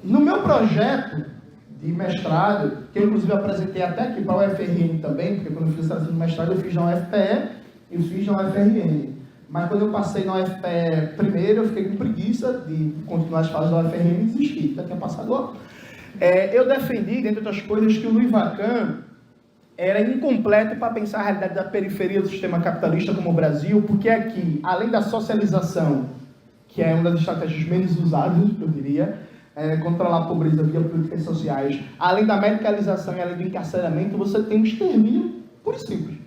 No meu projeto de mestrado, que eu inclusive apresentei até aqui para o UFRN também, porque quando eu fiz essa de mestrado eu fiz na UFPE e eu fiz na UFRN. Mas quando eu passei na UFPE primeiro, eu fiquei com preguiça de continuar as fases da UFRN e desisti, já tinha passado logo. Eu defendi, dentre outras coisas, que o Louis Vacan era incompleto para pensar a realidade da periferia do sistema capitalista como o Brasil, porque aqui, além da socialização, que é uma das estratégias menos usadas, eu diria, controlar a pobreza via políticas sociais, além da medicalização e além do encarceramento, você tem um extermínio puro e simples.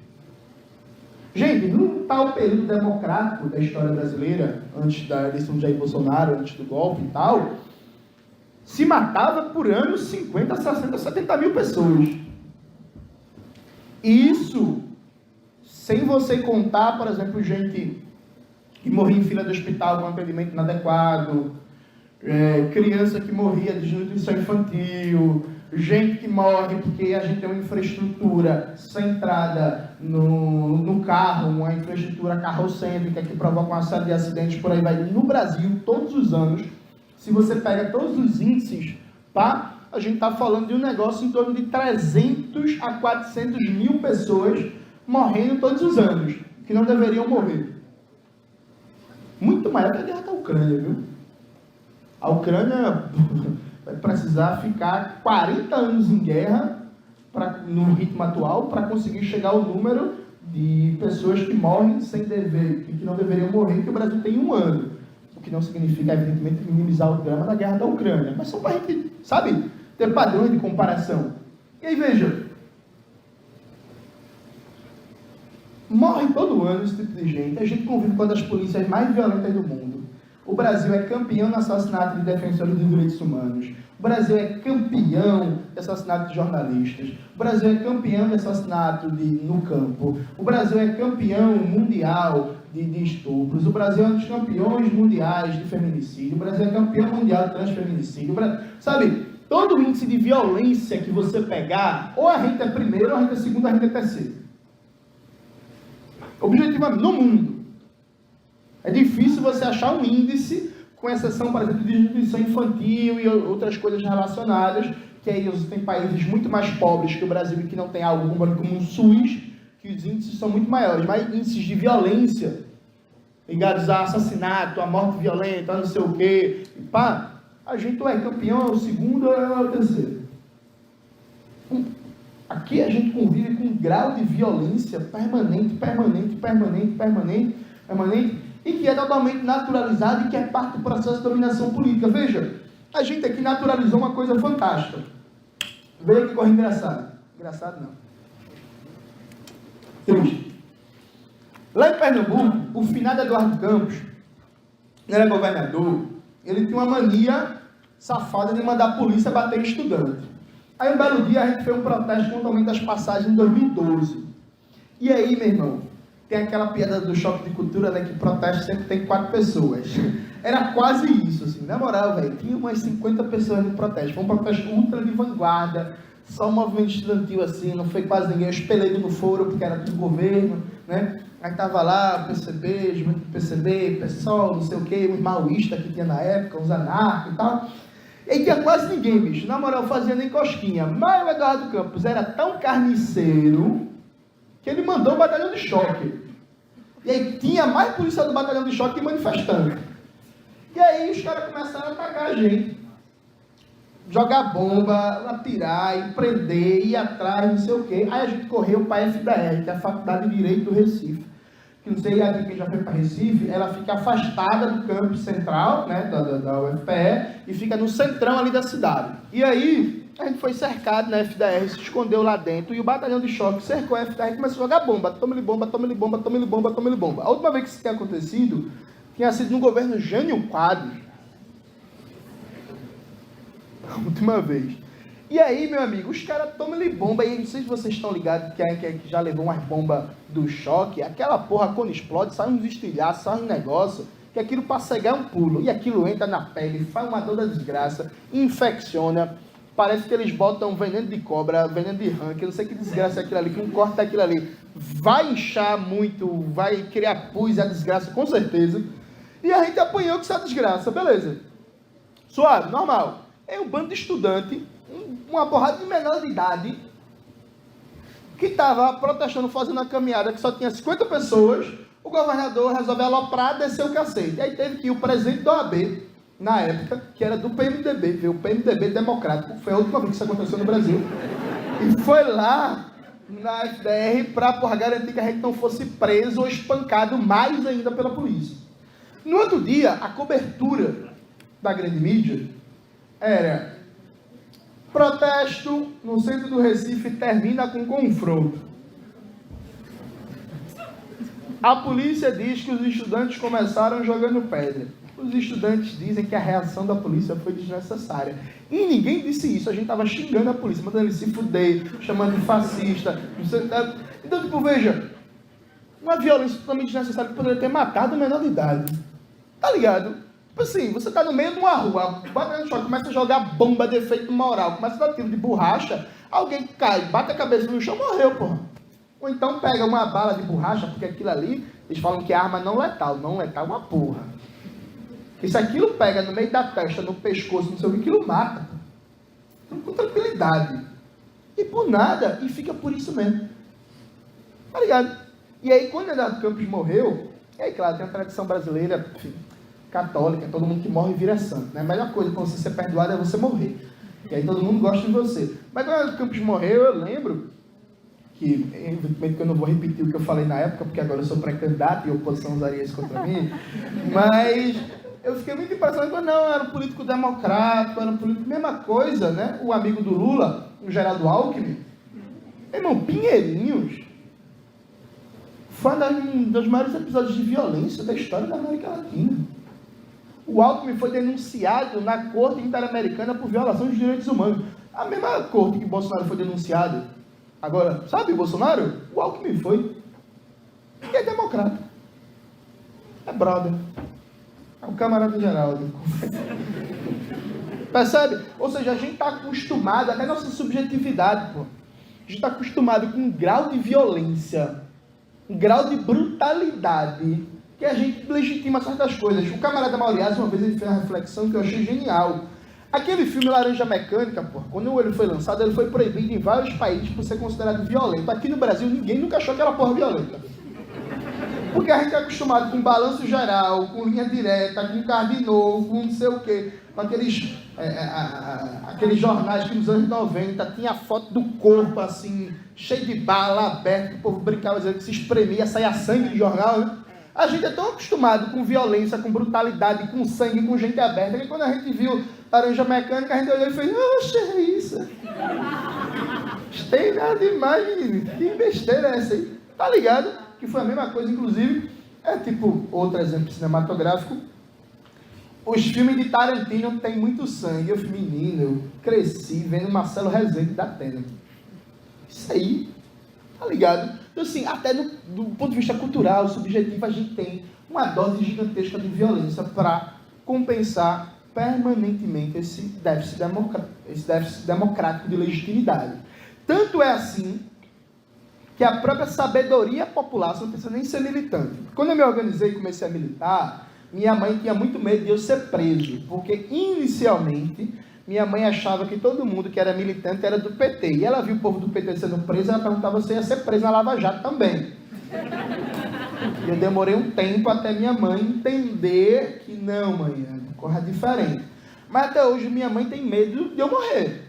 Gente, num tal período democrático da história brasileira, antes da eleição de Jair Bolsonaro, antes do golpe e tal, se matava por ano 50, 60, 70 mil pessoas. Isso, sem você contar, por exemplo, gente que morria em fila do hospital com atendimento inadequado, criança que morria de desnutrição infantil, gente que morre porque a gente tem uma infraestrutura centrada no carro, uma infraestrutura carrocêntrica que provoca uma série de acidentes por aí vai. No Brasil, todos os anos, se você pega todos os índices, tá? A gente está falando de um negócio em torno de 300 a 400 mil pessoas morrendo todos os anos, que não deveriam morrer. Muito maior que a guerra da Ucrânia, viu? A Ucrânia vai precisar ficar 40 anos em guerra, no ritmo atual, para conseguir chegar ao número de pessoas que morrem sem dever, e que não deveriam morrer, que o Brasil tem 1 ano. O que não significa, evidentemente, minimizar o drama da guerra da Ucrânia. Mas só para a gente, sabe, ter padrões de comparação. E aí, veja, morre todo ano esse tipo de gente. A gente convive com uma das polícias mais violentas do mundo. O Brasil é campeão no assassinato de defensores dos direitos humanos. O Brasil é campeão de assassinato de jornalistas. O Brasil é campeão de assassinato no campo. O Brasil é campeão mundial de estupros. O Brasil é um dos campeões mundiais de feminicídio. O Brasil é campeão mundial de transfeminicídio. Sabe, todo índice de violência que você pegar, ou a gente é primeiro, ou a gente é segundo, ou a gente é terceiro. Objetivamente, no mundo. É difícil você achar um índice, com exceção, por exemplo, de desnutrição infantil e outras coisas relacionadas, que aí tem países muito mais pobres que o Brasil e que não tem algo como um SUS, que os índices são muito maiores, mas índices de violência, ligados a assassinato, a morte violenta, a não sei o quê, e pá, a gente ou é campeão, é o segundo, ou é o terceiro. Aqui a gente convive com um grau de violência permanente, e que é totalmente naturalizado e que é parte do processo de dominação política. Veja, a gente aqui naturalizou uma coisa fantástica. Veja que corre engraçado. Engraçado não. Triste. Lá em Pernambuco, o finado Eduardo Campos, ele era governador, ele tinha uma mania safada de mandar a polícia bater em estudante. Aí um belo dia a gente fez um protesto contra o aumento das passagens em 2012. E aí, meu irmão, tem aquela piada do choque de cultura, né, que protesto sempre tem 4 pessoas. Era quase isso, assim, na moral, velho, tinha umas 50 pessoas no protesto. Foi um protesto ultra de vanguarda, só um movimento estudantil assim, não foi quase ninguém. Os pelegos no foro, porque era tudo governo, né? Aí tava lá, PCB, juventude do PCB, PSOL, não sei o que, uns maoístas que tinha na época, uns anarcos e tal. E aí tinha quase ninguém, bicho, na moral, fazia nem cosquinha. Mas o Eduardo Campos era tão carniceiro que ele mandou um batalhão de choque. E aí tinha mais polícia do batalhão de choque que manifestante. E aí os caras começaram a atacar a gente. Jogar bomba, atirar, prender, ir atrás, não sei o quê. Aí a gente correu para a FDR, que é a Faculdade de Direito do Recife. Que não sei aqui quem já foi para Recife, ela fica afastada do campus central, né, da UFPE, e fica no centrão ali da cidade. E aí a gente foi cercado na FDR, se escondeu lá dentro, e o batalhão de choque cercou a FDR e começou a jogar bomba. Toma-lhe bomba, toma-lhe bomba, toma-lhe bomba, toma-lhe bomba. A última vez que isso tinha acontecido, tinha sido no governo Jânio Quadros. A última vez. E aí, meu amigo, os caras tomam-lhe bomba, e não sei se vocês estão ligados, que já levou umas bombas do choque, aquela porra, quando explode, sai uns estilhaços, sai um negócio, que aquilo para cegar é um pulo, e aquilo entra na pele, faz uma dor da desgraça, infecciona. Parece que eles botam veneno de cobra, veneno de rã, que eu não sei que desgraça é aquilo ali, que um corte daquilo ali vai inchar muito, vai criar pus, a desgraça, com certeza. E a gente apanhou com essa desgraça, beleza. Suave, normal. é um bando de estudante, uma porrada de menor de idade, que estava protestando, fazendo uma caminhada que só tinha 50 pessoas, o governador resolveu aloprar, descer o cacete. Aí teve que ir o presidente da OAB, na época, que era do PMDB, veio o PMDB democrático, foi a última vez que isso aconteceu no Brasil, e foi lá na FDR para garantir que a gente não fosse preso ou espancado mais ainda pela polícia. No outro dia, a cobertura da grande mídia era: protesto no centro do Recife termina com confronto. A polícia diz que os estudantes começaram jogando pedra. Os estudantes dizem que a reação da polícia foi desnecessária. E ninguém disse isso. A gente estava xingando a polícia, mandando ele se fuder, chamando de fascista. Então, tipo, veja, uma violência totalmente desnecessária que poderia ter matado o menor de idade. Tá ligado? Tipo assim, você tá no meio de uma rua, começa a jogar bomba de efeito moral, começa a dar tiro de borracha, alguém cai, bate a cabeça no chão, morreu, porra. Ou então pega uma bala de borracha, porque aquilo ali, eles falam que é arma não letal é uma porra. E se aquilo pega no meio da testa, no pescoço, não sei o que, aquilo mata. Então, com tranquilidade. E por nada, e fica por isso mesmo. Tá ligado? E aí, quando Eduardo Campos morreu, e aí, claro, tem a tradição brasileira, enfim, católica, todo mundo que morre vira santo, né? A melhor coisa para você ser perdoado é você morrer. E aí todo mundo gosta de você. Mas quando Eduardo Campos morreu, eu lembro que, evidentemente que eu não vou repetir o que eu falei na época, porque agora eu sou pré-candidato e a oposição usaria isso contra mim, mas eu fiquei muito impressionado, não, era um político democrático, era um político, mesma coisa, né? O amigo do Lula, o Geraldo Alckmin, irmão, Pinheirinhos, foi um dos maiores episódios de violência da história da América Latina. O Alckmin foi denunciado na Corte Interamericana por violação dos direitos humanos. A mesma corte que Bolsonaro foi denunciado. Agora, sabe o Bolsonaro? O Alckmin foi. E é democrata. É brother. É um camarada Geraldo. Percebe? Ou seja, a gente está acostumado, até nossa subjetividade, pô. A gente está acostumado com um grau de violência, um grau de brutalidade, que a gente legitima certas coisas. O camarada Mauriás, uma vez, ele fez uma reflexão que eu achei genial. Aquele filme Laranja Mecânica, pô, quando ele foi lançado, ele foi proibido em vários países por ser considerado violento. Aqui no Brasil, ninguém nunca achou aquela porra violenta. Porque a gente é acostumado com balanço geral, com linha direta, com carro de novo, com não sei o quê, com aqueles jornais que nos anos 90 tinha a foto do corpo assim, cheio de bala, aberto, o povo brincava dizendo que se espremia, saia sangue de jornal, né? A gente é tão acostumado com violência, com brutalidade, com sangue, com gente aberta, que quando a gente viu Laranja Mecânica, a gente olhou e fez, oxe, é isso. Não tem nada demais, menino. Que besteira é essa aí? Tá ligado? Que foi a mesma coisa, inclusive, é tipo, outro exemplo cinematográfico, os filmes de Tarantino tem muito sangue. Eu fui menino, eu cresci vendo Marcelo Rezende da Atena. Isso aí, tá ligado? Então assim, até do ponto de vista cultural, subjetivo, a gente tem uma dose gigantesca de violência para compensar permanentemente esse déficit democrático de legitimidade. Tanto é assim que a própria sabedoria popular, você não precisa nem ser militante. Quando eu me organizei e comecei a militar, minha mãe tinha muito medo de eu ser preso, porque inicialmente minha mãe achava que todo mundo que era militante era do PT. E ela viu o povo do PT sendo preso, ela perguntava se ia ser preso na Lava Jato também. E eu demorei um tempo até minha mãe entender que não, mãe, é uma coisa diferente. Mas até hoje minha mãe tem medo de eu morrer.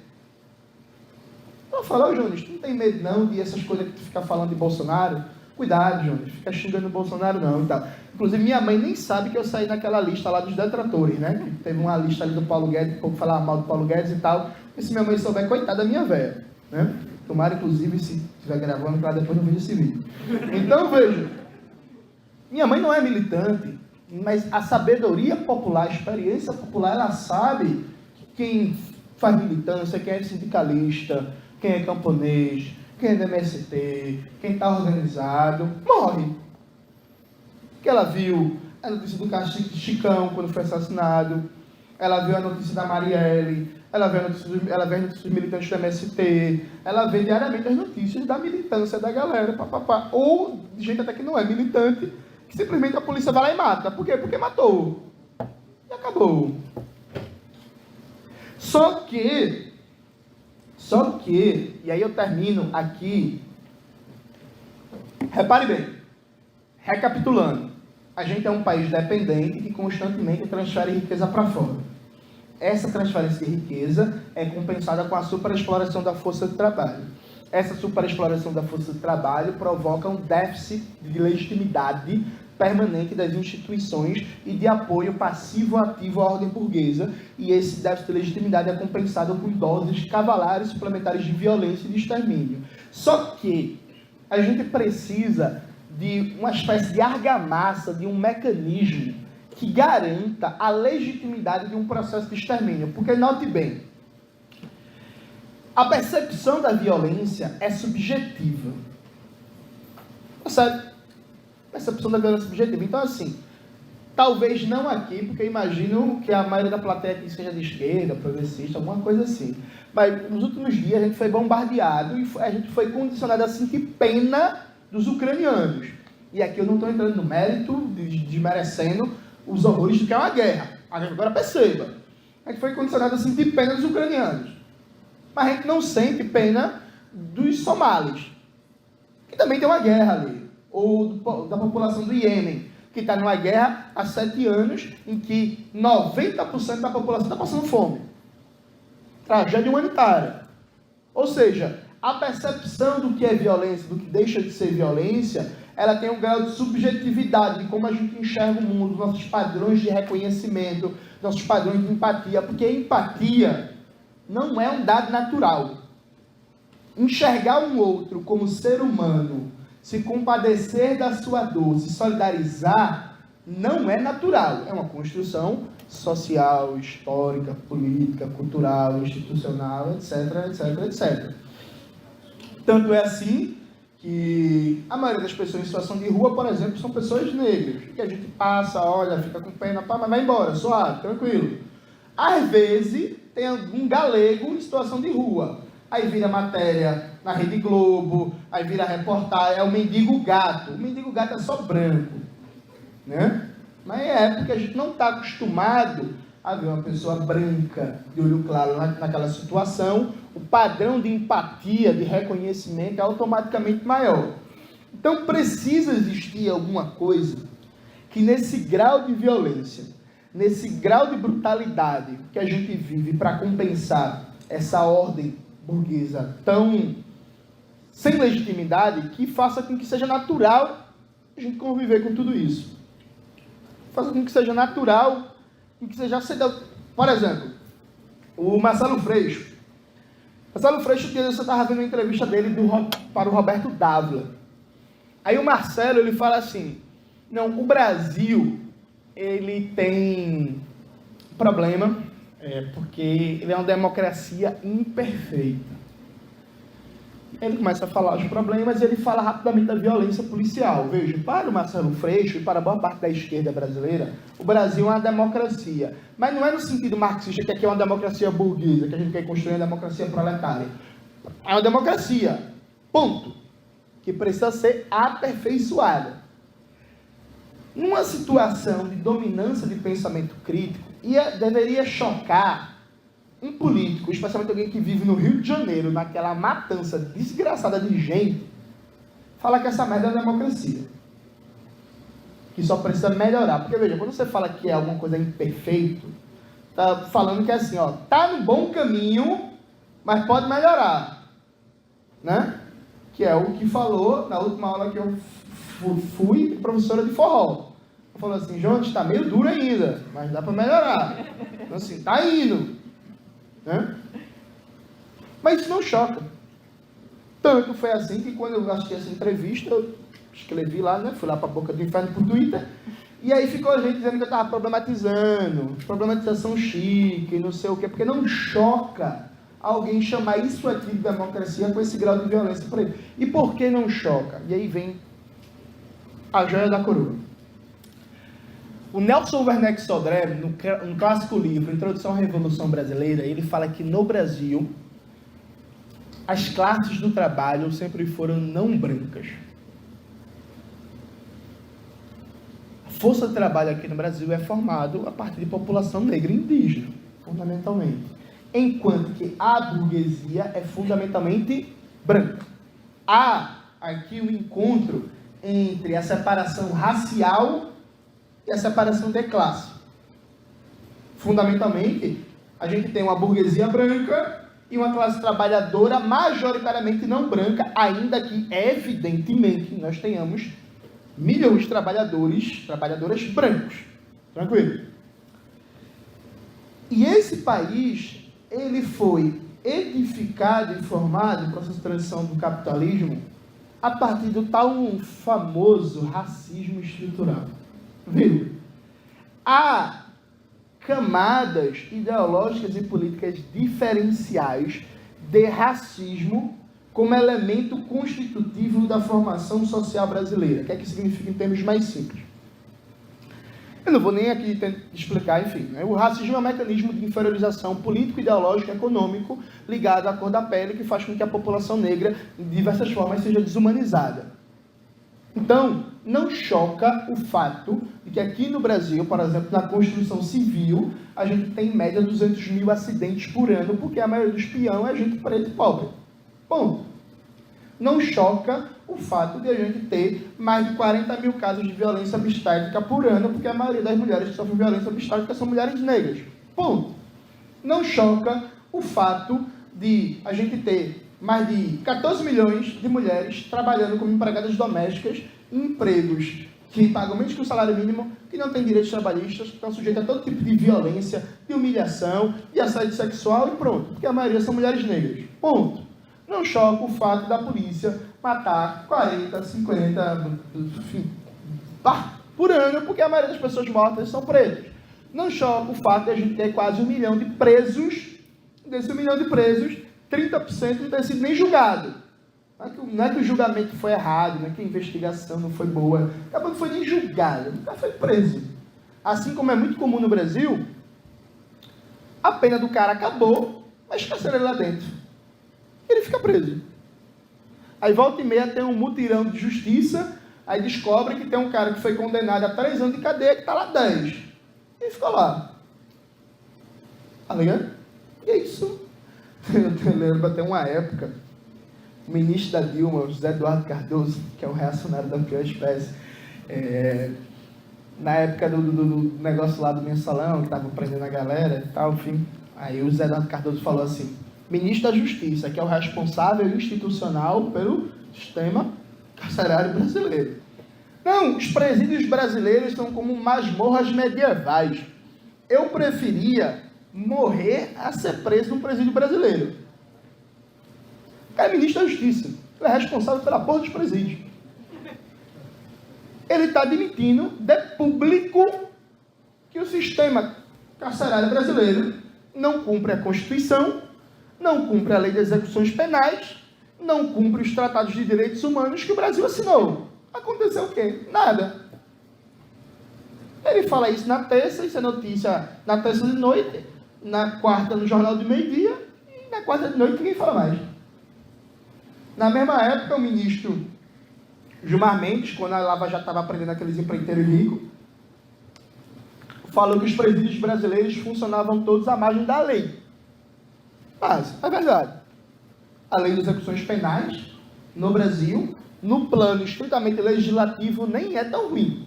Eu falo, Jonas, tu não tem medo não de essas coisas que tu fica falando de Bolsonaro? Cuidado, Jonas, fica xingando o Bolsonaro não e tal. Inclusive, minha mãe nem sabe que eu saí naquela lista lá dos detratores, né? Que teve uma lista ali do Paulo Guedes, o povo falava mal do Paulo Guedes e tal. E se minha mãe souber, coitada da minha velha, né? Tomara, inclusive, se estiver gravando, para depois não veja esse vídeo. Então, veja, minha mãe não é militante, mas a sabedoria popular, a experiência popular, ela sabe quem faz militância, quem é sindicalista, quem é camponês, quem é do MST, quem está organizado, morre. Porque ela viu a notícia do Chicão, quando foi assassinado, ela viu a notícia da Marielle, ela vê as notícias dos militantes do MST, ela vê diariamente as notícias da militância da galera, papapá, ou de gente até que não é militante, que simplesmente a polícia vai lá e mata. Por quê? Porque matou. E acabou. Só que, e aí eu termino aqui, repare bem, recapitulando, a gente é um país dependente que constantemente transfere riqueza para fora. Essa transferência de riqueza é compensada com a superexploração da força de trabalho. Essa superexploração da força de trabalho provoca um déficit de legitimidade permanente das instituições e de apoio passivo-ativo à ordem burguesa, e esse déficit de legitimidade é compensado com doses cavalares suplementares de violência e de extermínio. Só que a gente precisa de uma espécie de argamassa, de um mecanismo que garanta a legitimidade de um processo de extermínio. Porque, note bem, a percepção da violência é subjetiva. Sabe? A percepção da violência é subjetiva. Então, assim, talvez não aqui, porque eu imagino que a maioria da plateia aqui seja de esquerda, progressista, alguma coisa assim. Mas nos últimos dias a gente foi bombardeado e a gente foi condicionado a sentir pena dos ucranianos. E aqui eu não estou entrando no mérito, desmerecendo os horrores do que é uma guerra. Agora perceba, a gente foi condicionado a sentir pena dos ucranianos. Mas a gente não sente pena dos somalis, que também tem uma guerra ali. Ou da população do Iêmen, que está numa guerra há 7 anos, em que 90% da população está passando fome. Tragédia humanitária. Ou seja, a percepção do que é violência, do que deixa de ser violência, ela tem um grau de subjetividade, de como a gente enxerga o mundo, nossos padrões de reconhecimento, nossos padrões de empatia, porque a empatia não é um dado natural. Enxergar um outro como ser humano, se compadecer da sua dor, se solidarizar, não é natural. É uma construção social, histórica, política, cultural, institucional, etc, etc, etc. Tanto é assim que a maioria das pessoas em situação de rua, por exemplo, são pessoas negras, que a gente passa, olha, fica com pena, pá, mas vai embora, suave, tranquilo. Às vezes, tem algum galego em situação de rua. Aí vira matéria na Rede Globo, aí vira reportagem, é o mendigo gato. O mendigo gato é só branco, né? Mas é porque a gente não está acostumado a ver uma pessoa branca, de olho claro, naquela situação. O padrão de empatia, de reconhecimento é automaticamente maior. Então precisa existir alguma coisa que nesse grau de violência, nesse grau de brutalidade que a gente vive para compensar essa ordem burguesa tão sem legitimidade, que faça com que seja natural a gente conviver com tudo isso. Faça com que seja natural, com que seja aceito. Por exemplo, o Marcelo Freixo. Marcelo Freixo, eu estava vendo uma entrevista dele para o Roberto Dávila. Aí o Marcelo, ele fala assim, não, o Brasil, ele tem problema, porque ele é uma democracia imperfeita. Ele começa a falar os problemas e ele fala rapidamente da violência policial. Veja, para o Marcelo Freixo e para boa parte da esquerda brasileira, o Brasil é uma democracia. Mas não é no sentido marxista que aqui é uma democracia burguesa, que a gente quer construir uma democracia proletária. É uma democracia, ponto, que precisa ser aperfeiçoada. Numa situação de dominância de pensamento crítico, deveria chocar um político, especialmente alguém que vive no Rio de Janeiro, naquela matança desgraçada de gente, falar que essa merda é uma democracia. Que só precisa melhorar. Porque, veja, quando você fala que é alguma coisa imperfeito, tá falando que é assim, ó, tá no bom caminho, mas pode melhorar. Né? Que é o que falou na última aula que eu fui professora de forró. Falou assim, João, está meio duro ainda, mas dá para melhorar. Então, assim, tá indo. Né? Mas isso não choca. Tanto foi assim que quando eu assisti essa entrevista, eu escrevi lá, né? Fui lá para a boca do inferno por Twitter, e aí ficou a gente dizendo que eu estava problematizando, problematização chique, não sei o quê, porque não choca alguém chamar isso aqui de democracia com esse grau de violência por ele. E por que não choca? E aí vem a joia da coroa. O Nelson Werneck Sodré, no clássico livro Introdução à Revolução Brasileira, ele fala que no Brasil as classes do trabalho sempre foram não brancas. A força de trabalho aqui no Brasil é formada a partir de população negra e indígena, fundamentalmente. enquanto que a burguesia é fundamentalmente branca. Há aqui um encontro entre a separação racial e a separação de classe. Fundamentalmente, a gente tem uma burguesia branca e uma classe trabalhadora majoritariamente não branca, ainda que, evidentemente, nós tenhamos milhões de trabalhadoras brancos. Tranquilo? E esse país, ele foi edificado e formado, em processo de transição do capitalismo, a partir do tal famoso racismo estrutural. Viu? Há camadas ideológicas e políticas diferenciais de racismo como elemento constitutivo da formação social brasileira. O que é que significa em termos mais simples? Eu não vou nem aqui explicar, enfim. Né? O racismo é um mecanismo de inferiorização político, ideológico e econômico ligado à cor da pele que faz com que a população negra, de diversas formas, seja desumanizada. Então, não choca o fato de que aqui no Brasil, por exemplo, na Constituição Civil, a gente tem em média 200 mil acidentes por ano, porque a maioria dos peões é gente preta e pobre. Ponto. Não choca o fato de a gente ter mais de 40 mil casos de violência obstétrica por ano, porque a maioria das mulheres que sofrem violência obstétrica são mulheres negras. Ponto. Não choca o fato de a gente ter mais de 14 milhões de mulheres trabalhando como empregadas domésticas em empregos que pagam menos que o salário mínimo, que não têm direitos trabalhistas, que estão sujeitos a todo tipo de violência, de humilhação, de assédio sexual e pronto, porque a maioria são mulheres negras. Ponto. Não choca o fato da polícia matar 40, 50, enfim, por ano, porque a maioria das pessoas mortas são pretas. Não choca o fato de a gente ter quase 1 milhão de presos, desse 1 milhão de presos, 30% não ter sido nem julgado. Não é que o julgamento foi errado, não é que a investigação não foi boa, acabou não foi nem julgado, nunca foi preso. Assim como é muito comum no Brasil, a pena do cara acabou, mas esqueceram ele lá dentro. Ele fica preso. Aí volta e meia tem um mutirão de justiça, aí descobre que tem um cara que foi condenado a 3 anos de cadeia que está lá 10. E ficou lá. Tá ligado? E é isso. Eu lembro até uma época, o ministro da Dilma, o José Eduardo Cardoso, que é um reacionário da pior espécie, na época do negócio lá do mensalão, que estava prendendo a galera e tal, enfim, aí o José Eduardo Cardoso falou assim: ministro da Justiça, que é o responsável institucional pelo sistema carcerário brasileiro. Não, os presídios brasileiros são como masmorras medievais. Eu preferia morrer a ser preso num presídio brasileiro. É ministro da Justiça. Ele é responsável pela porra dos presídios. Ele está admitindo de público que o sistema carcerário brasileiro não cumpre a Constituição, não cumpre a lei de execuções penais, não cumpre os tratados de direitos humanos que o Brasil assinou. Aconteceu o quê? Nada. Ele fala isso na terça, isso é notícia na terça de noite, na quarta no jornal de meio-dia, e na quarta de noite ninguém fala mais. Na mesma época, o ministro Gilmar Mendes, quando a Lava já estava prendendo aqueles empreiteiros ricos, falou que os presídios brasileiros funcionavam todos à margem da lei. Mas, é verdade. A lei de execuções penais, no Brasil, no plano estritamente legislativo, nem é tão ruim.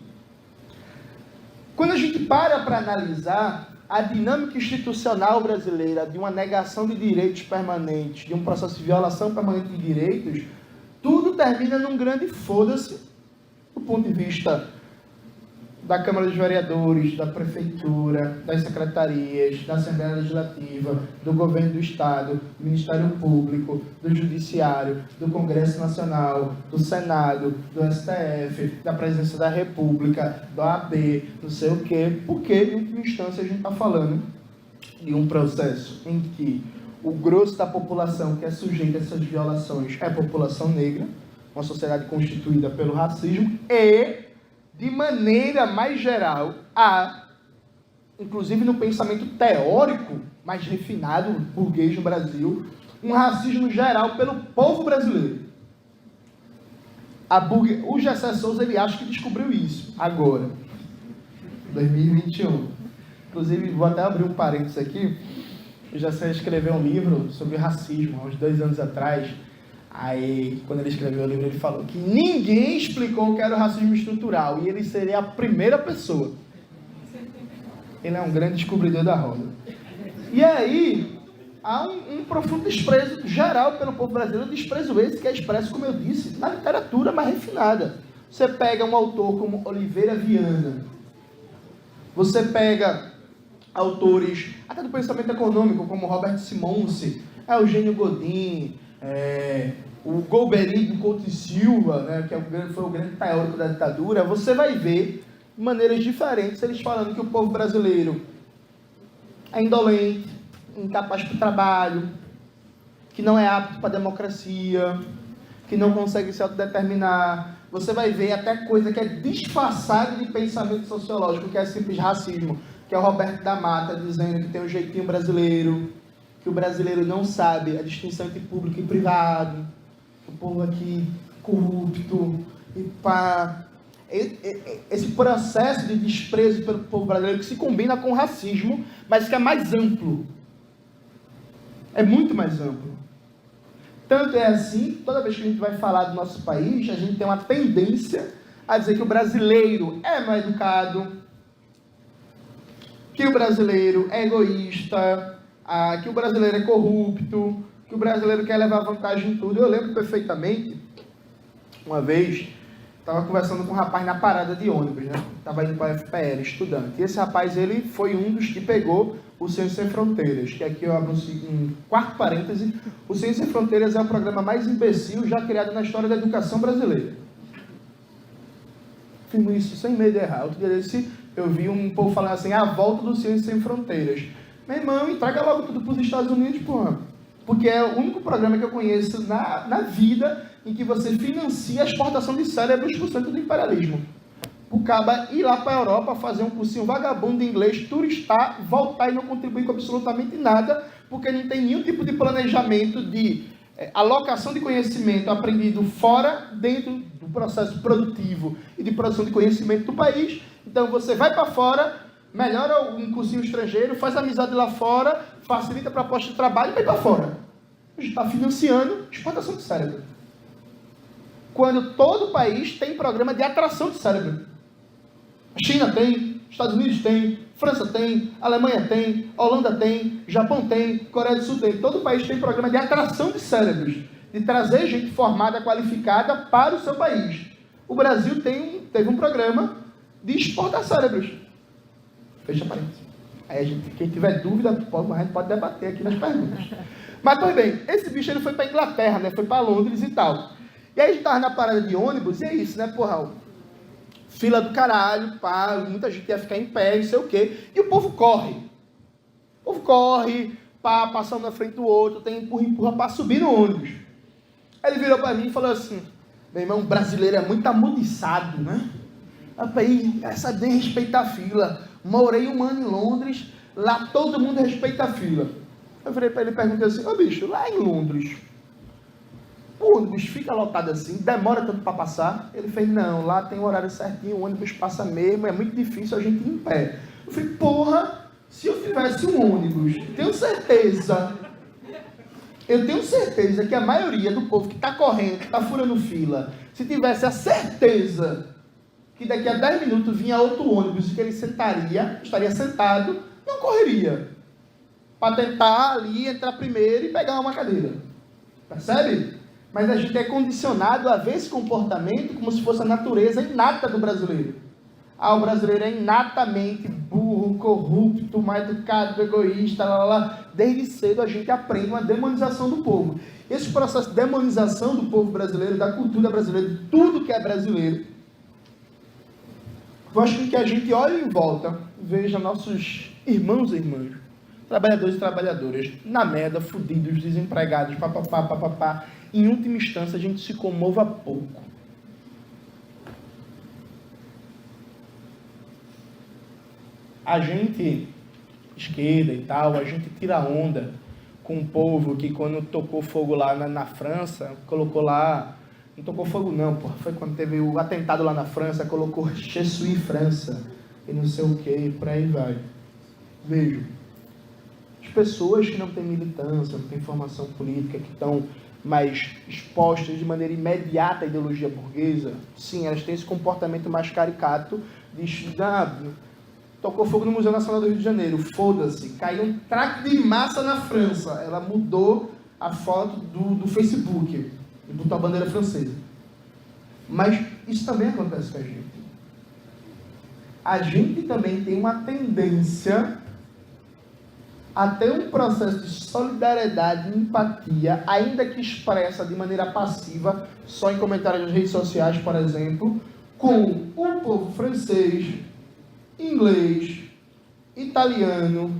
Quando a gente para analisar a dinâmica institucional brasileira de uma negação de direitos permanentes, de um processo de violação permanente de direitos, tudo termina num grande foda-se do ponto de vista da Câmara dos Vereadores, da Prefeitura, das secretarias, da Assembleia Legislativa, do Governo do Estado, do Ministério Público, do Judiciário, do Congresso Nacional, do Senado, do STF, da Presidência da República, do AB, não sei o quê, porque, em última instância, a gente está falando de um processo em que o grosso da população que é sujeita a essas violações é a população negra, uma sociedade constituída pelo racismo e, de maneira mais geral, há, inclusive no pensamento teórico mais refinado, burguês no Brasil, um racismo geral pelo povo brasileiro. O Gessé Souza, ele acha que descobriu isso, agora, 2021. Inclusive, vou até abrir um parênteses aqui, O Jacé escreveu um livro sobre racismo, há uns 2 anos atrás. Aí, quando ele escreveu o livro, ele falou que ninguém explicou o que era o racismo estrutural, e ele seria a primeira pessoa. Ele é um grande descobridor da roda. E aí, há um profundo desprezo geral pelo povo brasileiro, desprezo esse que é expresso, como eu disse, na literatura mais refinada. Você pega um autor como Oliveira Viana, você pega autores, até do pensamento econômico, como Robert Simonsi, Eugênio Godin, o Golbery do Couto e Silva, né, que foi o grande teórico da ditadura. Você vai ver maneiras diferentes, eles falando que o povo brasileiro é indolente, incapaz para o trabalho, que não é apto para a democracia, que não consegue se autodeterminar. Você vai ver até coisa que é disfarçada de pensamento sociológico, que é simples racismo, que é o Roberto da Mata dizendo que tem um jeitinho brasileiro, que o brasileiro não sabe a distinção entre público e privado, o povo aqui corrupto, e pá. Esse processo de desprezo pelo povo brasileiro que se combina com o racismo, mas que é mais amplo. É muito mais amplo. Tanto é assim, toda vez que a gente vai falar do nosso país, a gente tem uma tendência a dizer que o brasileiro é mal educado, que o brasileiro é egoísta, que o brasileiro é corrupto, que o brasileiro quer levar vantagem em tudo. Eu lembro perfeitamente, uma vez, estava conversando com um rapaz na parada de ônibus, né? Estava indo para a FPL, estudante. E esse rapaz, ele foi um dos que pegou o Ciência Sem Fronteiras, que aqui eu abro um quarto parêntese. O Ciência Sem Fronteiras é o programa mais imbecil já criado na história da educação brasileira. Fiz isso sem medo de errar. Outro dia desse, eu vi um povo falando assim, a volta do Ciência Sem Fronteiras. Meu irmão, entrega logo tudo para os Estados Unidos, porra. Porque é o único programa que eu conheço na vida em que você financia a exportação de cérebros por cento do imperialismo. O caba ir lá para a Europa, fazer um cursinho vagabundo de inglês, turistar, voltar e não contribuir com absolutamente nada, porque não tem nenhum tipo de planejamento de alocação de conhecimento aprendido fora, dentro do processo produtivo e de produção de conhecimento do país. Então você vai para fora, melhora um cursinho estrangeiro, faz amizade lá fora, facilita a proposta de trabalho e vai para fora. A gente está financiando exportação de cérebro. Quando todo país tem programa de atração de cérebro. A China tem, Estados Unidos tem, França tem, Alemanha tem, Holanda tem, Japão tem, Coreia do Sul tem. Todo país tem programa de atração de cérebros, de trazer gente formada, qualificada para o seu país. O Brasil teve um programa de exportar cérebros. Fecha parênteses. Aí quem tiver dúvida, a gente pode debater aqui nas perguntas. Mas, pois bem, esse bicho ele foi para a Inglaterra, né? Foi para Londres e tal. E aí a gente estava na parada de ônibus, e é isso, né, porra? Fila do caralho, pá, muita gente ia ficar em pé, não sei o quê. E o povo corre. O povo corre, pá, passa um na frente do outro, tem empurra para subir no ônibus. Aí ele virou para mim e falou assim, meu irmão, brasileiro é muito amudiçado, né? Aí, sabe nem respeitar a fila. Morei um ano em Londres, lá todo mundo respeita a fila. Eu virei para ele e perguntei assim, ô bicho, lá em Londres, o ônibus fica lotado assim, demora tanto para passar? Ele fez, não, lá tem o horário certinho, o ônibus passa mesmo, é muito difícil a gente ir em pé. Eu falei, porra, se eu tivesse um ônibus, tenho certeza que a maioria do povo que está correndo, que está furando fila, se tivesse a certeza que daqui a 10 minutos vinha outro ônibus e que ele estaria sentado, não correria. Para tentar ali entrar primeiro e pegar uma cadeira. Percebe? Mas a gente é condicionado a ver esse comportamento como se fosse a natureza inata do brasileiro. O brasileiro é inatamente burro, corrupto, mal educado, egoísta, Desde cedo a gente aprende uma demonização do povo. Esse processo de demonização do povo brasileiro, da cultura brasileira, de tudo que é brasileiro, faz com que a gente olhe em volta, veja nossos irmãos e irmãs, trabalhadores e trabalhadoras, na merda, fudidos, desempregados, papapá. Em última instância, a gente se comova pouco. A gente, esquerda e tal, a gente tira onda com o povo que quando tocou fogo lá na França, colocou lá, não tocou fogo não, porra, foi quando teve o atentado lá na França, colocou Je suis França, e não sei o que, por aí vai. Vejo. As pessoas que não têm militância, não têm formação política, que estão mais expostas de maneira imediata à ideologia burguesa, sim, elas têm esse comportamento mais caricato de tocou fogo no Museu Nacional do Rio de Janeiro, foda-se, caiu um traque de massa na França, ela mudou a foto do Facebook e botou a bandeira francesa. Mas isso também acontece com a gente. A gente também tem uma tendência a ter um processo de solidariedade e empatia, ainda que expressa de maneira passiva, só em comentários nas redes sociais, por exemplo, com o povo francês, inglês, italiano,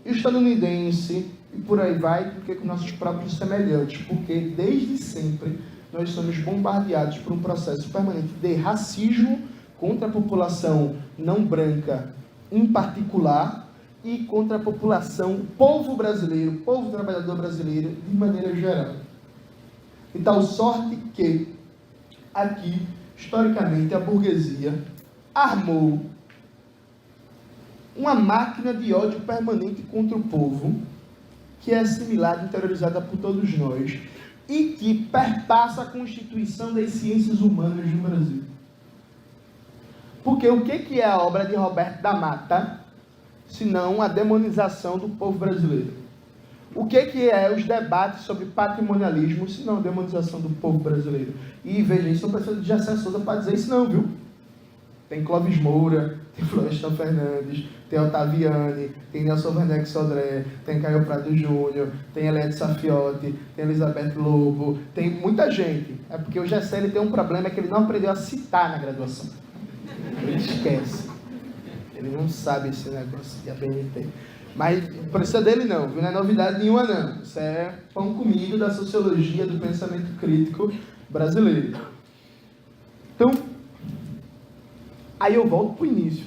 estadunidense, e por aí vai, porque com nossos próprios semelhantes, porque desde sempre nós somos bombardeados por um processo permanente de racismo contra a população não branca em particular, e contra a população, o povo brasileiro, o povo trabalhador brasileiro, de maneira geral. E tal sorte que, aqui, historicamente, a burguesia armou uma máquina de ódio permanente contra o povo, que é assimilada e interiorizada por todos nós, e que perpassa a constituição das ciências humanas no Brasil. Porque o que é a obra de Roberto da Mata, senão a demonização do povo brasileiro? O que é os debates sobre patrimonialismo, senão a demonização do povo brasileiro? E veja, isso não precisa de Jessé Souza para dizer isso não, viu? Tem Clóvis Moura, tem Florestan Fernandes, tem Otaviani, tem Nelson Werneck Sodré, tem Caio Prado Júnior, tem Eliette Safiotti, tem Elizabeth Lobo, tem muita gente. É porque o Jessé ele tem um problema, é que ele não aprendeu a citar na graduação. Ele esquece. Ele não sabe esse negócio de ABNT. Mas não precisa dele não, viu? Não é novidade nenhuma não. Isso é pão comido da sociologia do pensamento crítico brasileiro. Então, aí eu volto para o início.